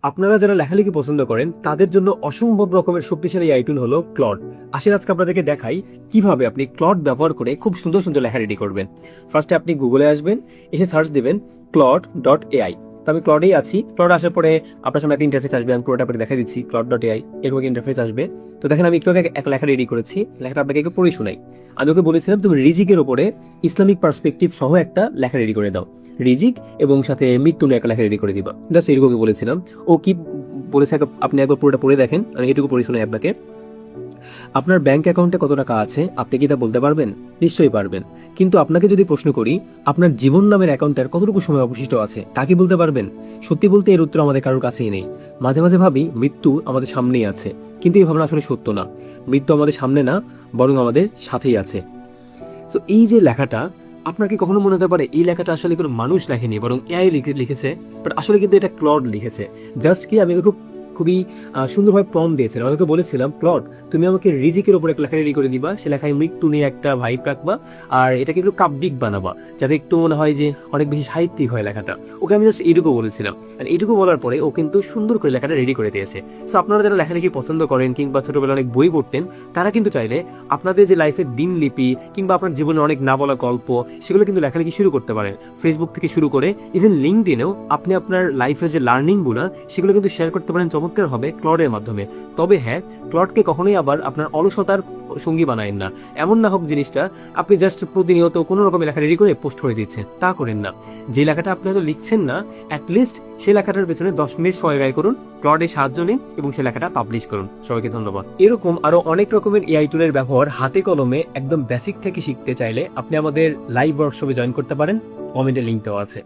আপনারা যারা লেখালেখি পছন্দ করেন তাদের জন্য অসম্ভব রকমের শক্তিশালী এআই টুল হলো ক্লড। আসেন আজকে আপনাদেরকে দেখাই কিভাবে আপনি ক্লড ব্যবহার করে খুব সুন্দর সুন্দর লেখা রেডি করবেন। ফার্স্টে আপনি গুগলে আসবেন, এসে সার্চ দিবেন claude.ai। তো আমি ক্লডেই আছি। ক্লড আসার পরে আপনার সামনে একটা ইন্টারফেস আসবে, আমি পুরোটা আপনাকে দেখা দিচ্ছি। claude.ai এরকম ইন্টারফেস আসবে। তো দেখেন আমি একটু আগে এক লেখা রেডি করেছি, লেখাটা আপনাকে একটু পড়ে শোনাই। আমি ওকে বলেছিলাম তুমি রিজিকের উপরে ইসলামিক পার্সপেক্টিভ সহ একটা লেখা রেডি করে দাও, রিজিক এবং সাথে মৃত্যু নিয়ে একটা লেখা রেডি করে দিবা। জাস্ট এরকমই বলেছিলাম। ও কি বলেছে আপনি একবার পুরোটা পড়ে দেখেন, আমি এটুকু পড়ে শোনাই আপনাকে। আপনার ব্যাংক অ্যাকাউন্টে কত টাকা আছে আপনি কি তা বলতে পারবেন? নিশ্চয়ই পারবেন। কিন্তু আপনাকে যদি প্রশ্ন করি আপনার জীবন নামের অ্যাকাউন্টের কতটুকু সময় অবশিষ্ট আছে, তা কি বলতে পারবেন? সত্যি বলতে এর উত্তর আমাদের কারোর কাছেই নেই। মাঝে মাঝে ভাবি মৃত্যু আমাদের সামনেই আছে, কিন্তু এই ভাবনা আসলে সত্য না। মৃত্যু আমাদের সামনে না, বরং আমাদের সাথেই আছে। সো এই যে লেখাটা, আপনার কি কখনো মনে হতে পারে এই লেখাটা আসলে কোনো মানুষ লেখেনি, বরং এআই লিখেছে? বাট আসলে কিন্তু এটা ক্লড লিখেছে। জাস্ট কি আমি খুবই সুন্দরভাবে প্রম্পট দিয়েছিলাম। আমি ওকে বলেছিলাম ক্লড তুমি আমাকে রিজিকের উপর একটা লেখা রেডি করে দিবা, সে লেখায় মৃত্যু নিয়ে একটা ভাইব রাখবা, আর এটাকে একটু কাব্যিক বানাবা যাতে একটু মনে হয় যে অনেক বেশি সাহিত্যিক হয় লেখাটা। ওকে আমি জাস্ট এইটুকু বলেছিলাম, আর এইটুকু বলার পরে ও কিন্তু সুন্দর করে লেখাটা রেডি করে দিয়েছে। সো আপনারা যারা লেখালেখি পছন্দ করেন কিংবা ছোটবেলায় অনেক বই পড়তেন, তারা কিন্তু চাইলে আপনাদের যে লাইফের দিনলিপি কিংবা আপনার জীবনের অনেক না বলা গল্প, সেগুলো কিন্তু লেখালেখি শুরু করতে পারেন। ফেসবুক থেকে শুরু করে ইভেন লিঙ্কডইনেও আপনি আপনার লাইফের যে লার্নিংগুলো সেগুলো কিন্তু শেয়ার করতে পারেন চমৎকার হবে ক্লডের মাধ্যমে। তবে হ্যাঁ, ক্লডকে কখনোই আবার আপনার অলসতার সঙ্গী বানায়েন না। এমন না হোক জিনিসটা আপনি জাস্ট প্রতিনিয়ত কোনো রকমের লেখা রেডি করে পোস্ট করে দিচ্ছেন, তা করেন না। যে লেখাটা আপনি হয়তো লিখছেন না, অ্যাটলিস্ট সেই লেখাটার পেছনে 10 মিনিট সময় ব্যয় করুন, ক্লডের সাহায্য নিন এবং সেই লেখাটা পাবলিশ করুন। সবাইকে ধন্যবাদ। এরকম আরো অনেক রকমের এআই টুলের ব্যবহার হাতে কলমে একদম বেসিক থেকে শিখতে চাইলে আপনি আমাদের লাইভ ওয়ার্কশপে জয়েন করতে পারেন। কমেন্টে লিংক দেওয়া আছে।